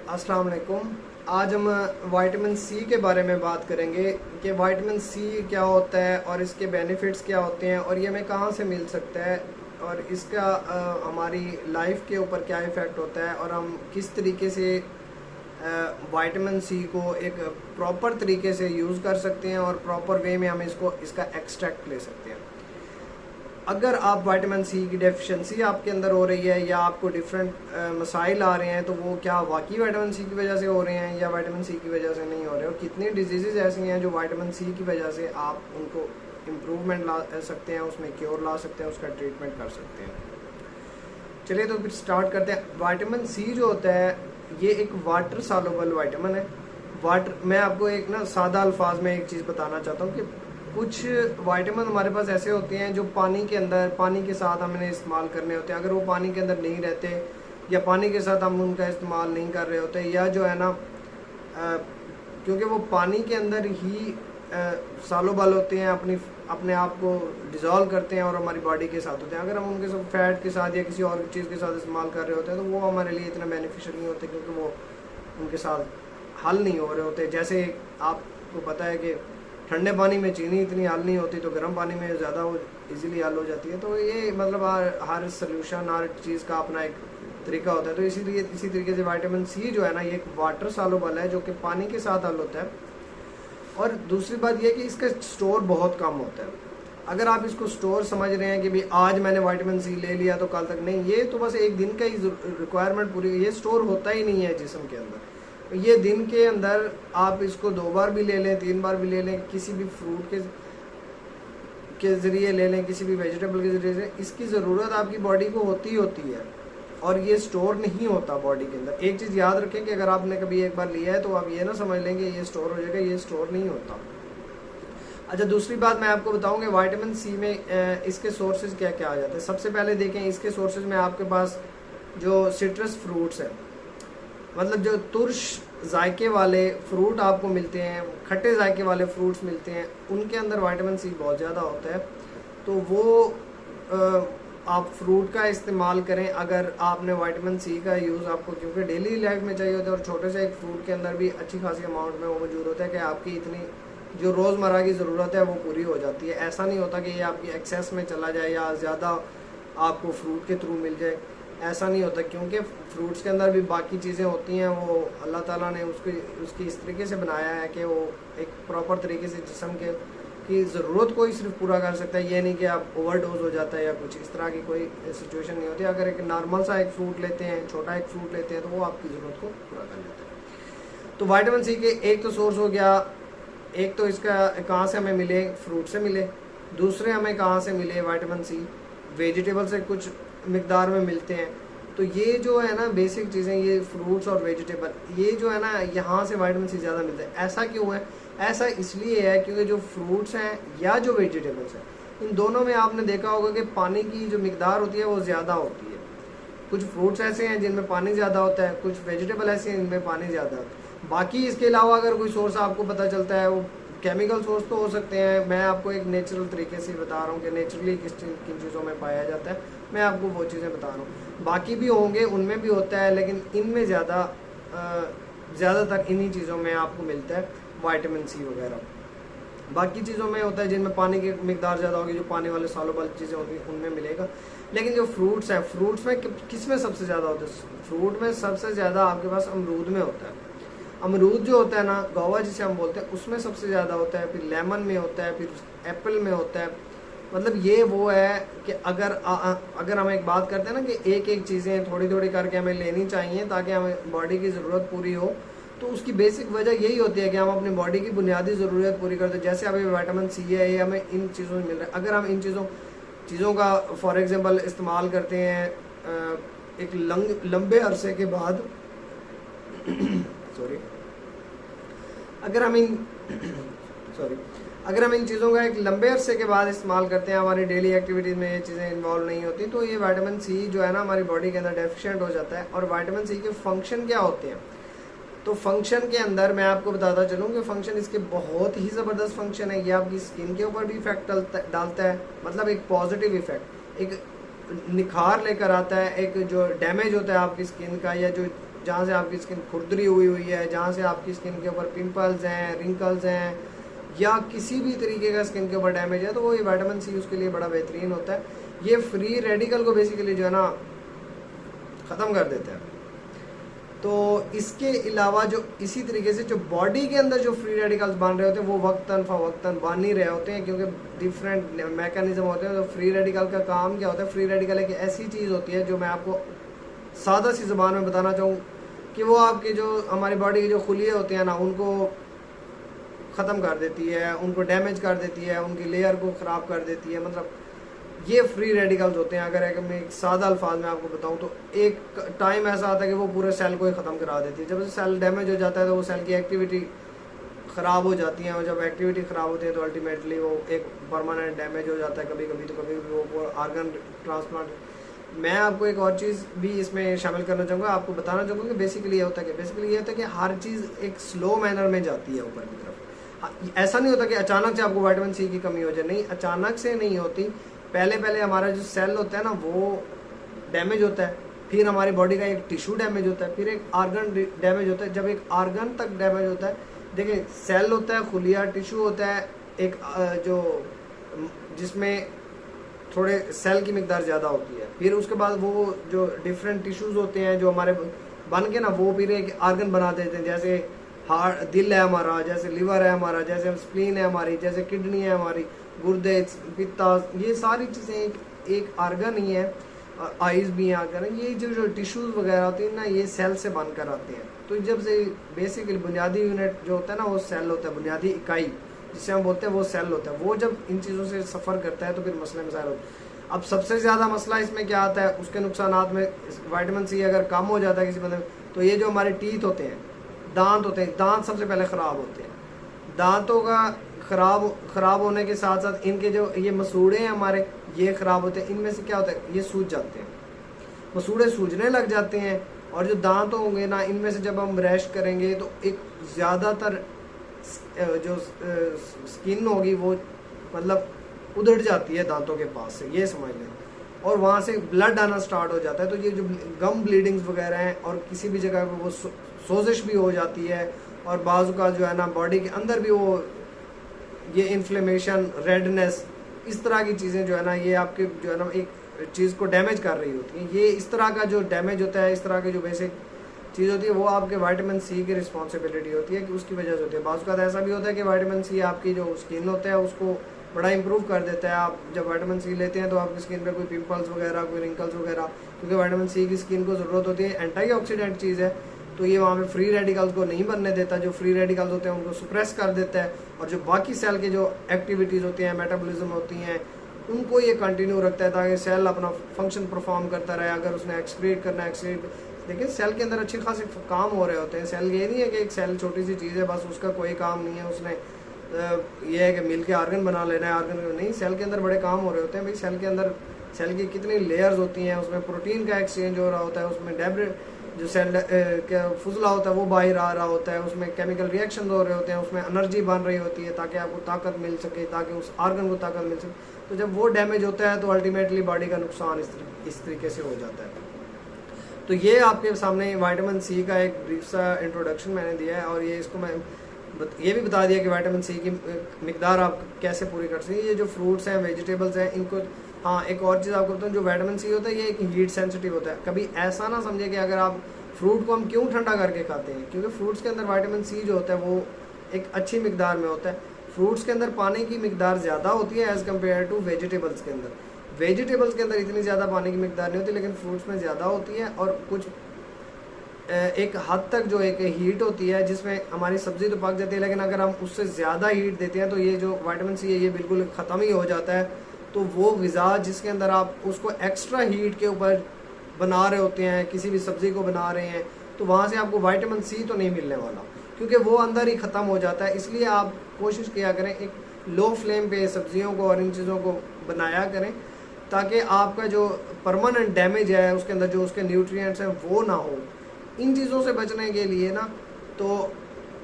अस्सलाम वालेकुम। आज हम विटामिन सी के बारे में बात करेंगे कि विटामिन सी क्या होता है और इसके बेनिफिट्स क्या होते हैं और ये हमें कहाँ से मिल सकता है और इसका हमारी लाइफ के ऊपर क्या इफ़ेक्ट होता है और हम किस तरीके से विटामिन सी को एक प्रॉपर तरीके से यूज़ कर सकते हैं और प्रॉपर वे में हम इसका एक्सट्रैक्ट ले सकते हैं। अगर आप विटामिन सी की डेफिशिएंसी आपके अंदर हो रही है या आपको डिफरेंट मसाइल आ रहे हैं, तो वो क्या वाकई विटामिन सी की वजह से हो रहे हैं या विटामिन सी की वजह से नहीं हो रहे, और कितनी डिजीज़ ऐसी हैं जो विटामिन सी की वजह से आप उनको इम्प्रूवमेंट ला सकते हैं, उसमें क्योर ला सकते हैं, उसका ट्रीटमेंट कर सकते हैं। चलिए तो फिर स्टार्ट करते हैं। विटामिन सी जो होता है ये एक वाटर सॉल्युबल विटामिन है। मैं आपको एक ना सादा अल्फाज में एक चीज़ बताना चाहता हूँ कि कुछ विटामिन हमारे पास ऐसे होते हैं जो पानी के अंदर, पानी के साथ हमने इस्तेमाल करने होते हैं। अगर वो पानी के अंदर नहीं रहते या पानी के साथ हम उनका इस्तेमाल नहीं कर रहे होते, या जो है ना क्योंकि वो पानी के अंदर ही सॉल्युबल होते हैं, अपने आप को डिज़ोल्व करते हैं और हमारी बॉडी के साथ होते हैं। अगर हम उनके साथ फैट के साथ या किसी और चीज़ के साथ इस्तेमाल कर रहे होते हैं तो वो हमारे लिए इतना बेनिफिशियल नहीं होते, क्योंकि वो उनके साथ हल नहीं हो रहे होते। जैसे आपको पता है कि ठंडे पानी में चीनी इतनी हल नहीं होती तो गर्म पानी में ज़्यादा वो इजीली हल हो जाती है। तो ये मतलब हर सोल्यूशन, हर चीज़ का अपना एक तरीका होता है। तो इसी तरीके से विटामिन सी जो है ना, ये एक वाटर सॉल्युबल है जो कि पानी के साथ हल होता है। और दूसरी बात यह कि इसका स्टोर बहुत कम होता है। अगर आप इसको स्टोर समझ रहे हैं कि भाई आज मैंने विटामिन सी ले लिया तो कल तक नहीं, ये तो बस एक दिन का ही रिक्वायरमेंट पूरी, ये स्टोर होता ही नहीं है जिस्म के अंदर। ये दिन के अंदर आप इसको 2 बार भी ले लें, 3 बार भी ले लें, किसी भी फ्रूट के ज़रिए ले लें, किसी भी वेजिटेबल के ज़रिए से, इसकी ज़रूरत आपकी बॉडी को होती है और ये स्टोर नहीं होता बॉडी के अंदर। एक चीज़ याद रखें कि अगर आपने कभी एक बार लिया है तो आप ये ना समझ लें कि ये स्टोर हो जाएगा, ये स्टोर नहीं होता। अच्छा, दूसरी बात मैं आपको बताऊंगा विटामिन सी में इसके सोर्सेज क्या क्या आ जाते हैं। सबसे पहले देखें इसके सोर्सेज में आपके पास जो सिट्रस फ्रूट्स हैं, मतलब जो तुर्श जायके वाले फ्रूट आपको मिलते हैं, खट्टे जायके वाले फ्रूट्स मिलते हैं, उनके अंदर विटामिन सी बहुत ज़्यादा होता है। तो वो आप फ्रूट का इस्तेमाल करें अगर आपने विटामिन सी का यूज़ आपको, क्योंकि डेली लाइफ में चाहिए होता है और छोटे से एक फ्रूट के अंदर भी अच्छी खासी अमाउंट में वो मौजूद होता है कि आपकी इतनी जो रोज़मर्रा की ज़रूरत है वो पूरी हो जाती है। ऐसा नहीं होता कि ये आपकी एक्सेस में चला जाए या ज़्यादा आपको फ्रूट के थ्रू मिल जाए, ऐसा नहीं होता, क्योंकि फ्रूट्स के अंदर भी बाकी चीज़ें होती हैं। वो अल्लाह ताला ने उसकी इस तरीके से बनाया है कि वो एक प्रॉपर तरीके से जिस्म की ज़रूरत को ही सिर्फ पूरा कर सकता है। ये नहीं कि आप ओवरडोज हो जाता है या कुछ इस तरह की कोई सिचुएशन नहीं होती। अगर एक नॉर्मल सा एक फ्रूट लेते हैं, छोटा एक फ्रूट लेते हैं, तो वो आपकी ज़रूरत को पूरा कर लेता है। तो विटामिन सी के एक तो सोर्स हो गया, एक तो इसका कहाँ से हमें मिले, फ्रूट से मिले। दूसरे हमें कहाँ से मिले विटामिन सी, वेजिटेबल से कुछ मिकदार में मिलते हैं। तो ये जो है ना बेसिक चीज़ें, ये फ्रूट्स और वेजिटेबल, ये जो है ना यहाँ से विटामिन सी ज़्यादा मिलता है। ऐसा क्यों है? ऐसा इसलिए है क्योंकि जो फ्रूट्स हैं या जो वेजिटेबल्स हैं, इन दोनों में आपने देखा होगा कि पानी की जो मिकदार होती है वो ज़्यादा होती है। कुछ फ्रूट्स ऐसे हैं जिनमें पानी ज़्यादा होता है, कुछ वेजिटेबल ऐसे हैं जिनमें पानी ज़्यादा होता है। बाकी इसके अलावा अगर कोई सोर्स आपको पता चलता है, वो केमिकल सोर्स तो हो सकते हैं। मैं आपको एक नेचुरल तरीके से बता रहा हूँ कि नेचुरली किन चीज़ों में पाया जाता है, मैं आपको वो चीज़ें बता रहा हूँ। बाकी भी होंगे, उनमें भी होता है, लेकिन इनमें ज़्यादातर इन्हीं चीज़ों में आपको मिलता है विटामिन सी वगैरह। बाकी चीज़ों में होता है जिनमें पानी की मिकदार ज़्यादा होगी, जो पानी वाले सॉल्युबल चीज़ें होंगी उनमें मिलेगा। लेकिन जो फ्रूट्स हैं, फ्रूट्स में किस में सबसे ज़्यादा होता है? फ्रूट में सबसे ज़्यादा आपके पास अमरूद में होता है। अमरूद जो होता है ना, गौवा जिसे हम बोलते हैं, उसमें सबसे ज़्यादा होता है। फिर लेमन में होता है, फिर एप्पल में होता है। मतलब ये वो है कि अगर हम एक बात करते हैं ना कि एक एक चीज़ें थोड़ी थोड़ी करके हमें लेनी चाहिए ताकि हमें बॉडी की ज़रूरत पूरी हो, तो उसकी बेसिक वजह यही होती है कि हम अपनी बॉडी की बुनियादी ज़रूरत पूरी करते हैं। जैसे अभी विटामिन सी है, ये हमें इन चीज़ों से मिल रहा है। अगर हम इन चीज़ों का फॉर एग्जांपल इस्तेमाल करते हैं एक लंबे अरसे के बाद सॉरी अगर हम इन चीज़ों का एक लंबे अरसे के बाद इस्तेमाल करते हैं, हमारी डेली एक्टिविटीज़ में ये चीज़ें इन्वॉल्व नहीं होती, तो ये विटामिन सी जो है ना हमारी बॉडी के अंदर डेफिशिएंट हो जाता है। और विटामिन सी के फंक्शन क्या होते हैं? तो फंक्शन के अंदर मैं आपको बताता चलूँ कि फंक्शन इसके बहुत ही ज़बरदस्त फंक्शन है। ये आपकी स्किन के ऊपर भी इफेक्ट डालता है, मतलब एक पॉजिटिव इफेक्ट, एक निखार लेकर आता है। एक जो डैमेज होता है आपकी स्किन का या जो जहाँ से आपकी स्किन खुरदरी हुई हुई है, जहाँ से आपकी स्किन के ऊपर पिंपल्स हैं, रिंकल्स हैं, या किसी भी तरीके का स्किन के ऊपर डैमेज है, तो वो ये विटामिन सी उसके लिए बड़ा बेहतरीन होता है। ये फ्री रेडिकल को बेसिकली जो है ना ख़त्म कर देता है। तो इसके अलावा जो इसी तरीके से जो बॉडी के अंदर जो फ्री रेडिकल्स बन रहे होते हैं वो वक्तन बन नहीं रहे होते हैं, क्योंकि डिफरेंट मैकेनिज्म होते हैं। तो फ्री रेडिकल का काम क्या होता है? फ्री रेडिकल एक ऐसी चीज़ होती है जो मैं आपको सादा सी ज़बान में बताना चाहूँ कि वो आपके जो हमारी बॉडी की जो खुलिये होते हैं ना, उनको ख़त्म कर देती है, उनको डैमेज कर देती है, उनकी लेयर को ख़राब कर देती है। मतलब ये फ्री रेडिकल्स होते हैं। अगर मैं एक सादा अल्फाज में आपको बताऊं तो एक टाइम ऐसा आता है कि वो पूरे सेल को ही ख़त्म करा देती है। जब सेल डैमेज हो जाता है तो वो सेल की एक्टिविटी ख़राब हो जाती है, और जब एक्टिविटी ख़राब होती है तो अल्टीमेटली वो एक परमानेंट डैमेज हो जाता है। कभी कभी तो कभी वो ऑर्गन ट्रांसप्लांट। मैं आपको एक और चीज़ भी इसमें शामिल करना चाहूँगा, आपको बताना चाहूँगा कि बेसिकली ये होता है कि हर चीज़ एक स्लो मैनर में जाती है ऊपर की तरफ। ऐसा नहीं होता कि अचानक से आपको विटामिन सी की कमी हो जाए, नहीं, अचानक से नहीं होती। पहले हमारा जो सेल होता है ना वो डैमेज होता है, फिर हमारी बॉडी का एक टिश्यू डैमेज होता है, फिर एक आर्गन डैमेज होता है। जब एक आर्गन तक डैमेज होता है, देखिए सेल होता है, खुलिया टिश्यू होता है, एक जो जिसमें थोड़े सेल की मिकदार ज़्यादा होती है, फिर उसके बाद वो जो डिफरेंट टिश्यूज़ होते हैं जो हमारे बन के ना वो फिर एक आर्गन बना देते हैं। जैसे हार्ट, दिल है हमारा, जैसे लिवर है हमारा, जैसे स्प्लीन है हमारी, जैसे किडनी है हमारी, गुर्दे, पित्ता, ये सारी चीज़ें एक आर्गन ही है। आइज़ भी आर्गन है। ये जो टिश्यूज़ वगैरह होती हैं ना, ये सेल से बनकर आते हैं। तो जब से बेसिकली बुनियादी यूनिट जो होता है ना वो सेल होता है, बुनियादी इकाई जिसे हम बोलते हैं वो सेल होता है। वो जब इन चीज़ों से सफ़र करता है तो फिर मसले मसाइल होते हैं। अब सबसे ज़्यादा मसला इसमें क्या आता है? उसके नुकसानात में विटामिन सी अगर कम हो जाता है किसी बंदे में, तो ये जो हमारे टीथ होते हैं, दांत होते हैं, दांत सबसे पहले ख़राब होते हैं। दांतों का ख़राब होने के साथ साथ इनके जो ये मसूड़े हैं हमारे, ये ख़राब होते हैं। इनमें से क्या होता है? ये सूज जाते हैं, मसूड़े सूजने लग जाते हैं। और जो दांत होंगे ना, इनमें से जब हम ब्रश करेंगे तो एक ज़्यादातर जो स्किन होगी वो मतलब उधड़ जाती है दांतों के पास से, ये समझ लें, और वहाँ से ब्लड आना स्टार्ट हो जाता है। तो ये जो गम ब्लीडिंग्स वगैरह हैं और किसी भी जगह पे वो सोजिश भी हो जाती है, और बाजू का जो है ना बॉडी के अंदर भी वो ये इन्फ्लेमेशन, रेडनेस, इस तरह की चीज़ें जो है ना ये आपके जो है ना एक चीज़ को डैमेज कर रही होती हैं। ये इस तरह का जो डैमेज होता है, इस तरह की जो बेसिक चीज़ होती है वो आपके विटामिन सी की रिस्पॉन्सिबिलिटी होती है कि उसकी वजह से होती है। बाज़ का ऐसा भी होता है कि विटामिन सी आपकी जो स्किन होता है उसको बड़ा इंप्रूव कर देता है। आप जब विटामिन सी लेते हैं तो आपकी स्किन पे कोई पिंपल्स वगैरह, कोई रिंकल्स वगैरह, क्योंकि विटामिन सी की स्किन को ज़रूरत होती है, एंटीऑक्सीडेंट चीज़ है, तो ये वहाँ पे फ्री रेडिकल्स को नहीं बनने देता। जो फ्री रेडिकल्स होते हैं उनको सुप्रेस कर देता है, और जो बाकी सेल के जो एक्टिविटीज़ होती हैं, मेटाबॉलिज्म होती हैं, उनको ये कंटिन्यू रखता है ताकि सेल अपना फंक्शन परफॉर्म करता रहे। अगर उसने एक्सक्रीट करना है, एक्सक्रीट, देखिए सेल के अंदर अच्छे खासे काम हो रहे होते हैं। सेल ये नहीं है कि एक सेल छोटी सी चीज़ है बस उसका कोई काम नहीं है, उसने ये है कि मिल के आर्गन बना लेना है, आर्गन नहीं, सेल के अंदर बड़े काम हो रहे होते हैं भाई। सेल के अंदर सेल की कितनी लेयर्स होती हैं, उसमें प्रोटीन का एक्सचेंज हो रहा होता है, उसमें डेब्रिड जो सेल का फुजला होता है वो बाहर आ रहा होता है, उसमें केमिकल रिएक्शन हो रहे होते हैं, उसमें एनर्जी बन रही होती है ताकि आपको ताकत मिल सके, ताकि उस आर्गन को ताकत मिल सके। तो जब वो डैमेज होता है तो अल्टीमेटली बॉडी का नुकसान इस तरीके से हो जाता है। तो ये आपके सामने विटामिन सी का एक ब्रीफ सा इंट्रोडक्शन मैंने दिया है, और ये इसको मैं ये भी बता दिया कि विटामिन सी की मिकदार आप कैसे पूरी कर सकते हैं। ये जो फ्रूट्स हैं, वेजिटेबल्स हैं, इनको, हाँ एक और चीज़ आपको बताऊँ, जो विटामिन सी होता है ये एक हीट सेंसिटिव होता है। कभी ऐसा ना समझे कि अगर आप फ्रूट को हम क्यों ठंडा करके खाते हैं, क्योंकि फ्रूट्स के अंदर विटामिन सी जो होता है वो एक अच्छी मिकदार में होता है। फ्रूट्स के अंदर पानी की मिकदार ज़्यादा होती है एज़ कम्पेयर टू वेजिटेबल्स के अंदर। वेजिटेबल्स के अंदर इतनी ज़्यादा पानी की मिकदार नहीं होती, लेकिन फ्रूट्स में ज़्यादा होती है। और कुछ एक हद तक जो एक हीट होती है जिसमें हमारी सब्ज़ी तो पक जाती है, लेकिन अगर हम उससे ज़्यादा हीट देते हैं तो ये जो विटामिन सी है ये बिल्कुल ख़त्म ही हो जाता है। तो वो ग़िज़ा जिसके अंदर आप उसको एक्स्ट्रा हीट के ऊपर बना रहे होते हैं, किसी भी सब्ज़ी को बना रहे हैं, तो वहाँ से आपको विटामिन सी तो नहीं मिलने वाला, क्योंकि वो अंदर ही ख़त्म हो जाता है। इसलिए आप कोशिश किया करें एक लो फ्लेम पे सब्जियों को और इन चीज़ों को बनाया करें, ताकि आपका जो परमानेंट डैमेज है उसके अंदर जो उसके न्यूट्रिएंट्स हैं वो ना हो। इन चीज़ों से बचने के लिए ना तो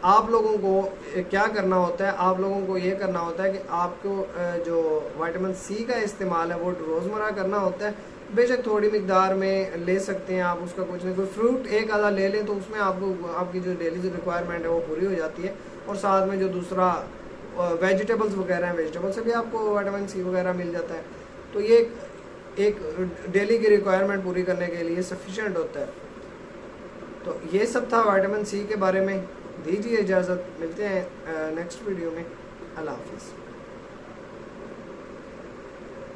आप लोगों को क्या करना होता है, आप लोगों को ये करना होता है कि आपको जो विटामिन सी का इस्तेमाल है वो रोज़मर्रा करना होता है, बेशक थोड़ी मिकदार में ले सकते हैं आप, उसका कुछ नहीं, कोई फ्रूट एक आधा ले लें तो उसमें आपको आपकी जो डेली रिक्वायरमेंट है वो पूरी हो जाती है। और साथ में जो दूसरा वेजिटेबल्स वगैरह हैं, वेजिटेबल से भी आपको विटामिन सी वगैरह मिल जाता है। तो ये एक डेली की रिक्वायरमेंट पूरी करने के लिए सफिशेंट होता है। तो ये सब था विटामिन सी के बारे में। दीजिए इजाज़त, मिलते हैं नेक्स्ट वीडियो में। अल्लाह हाफिज़।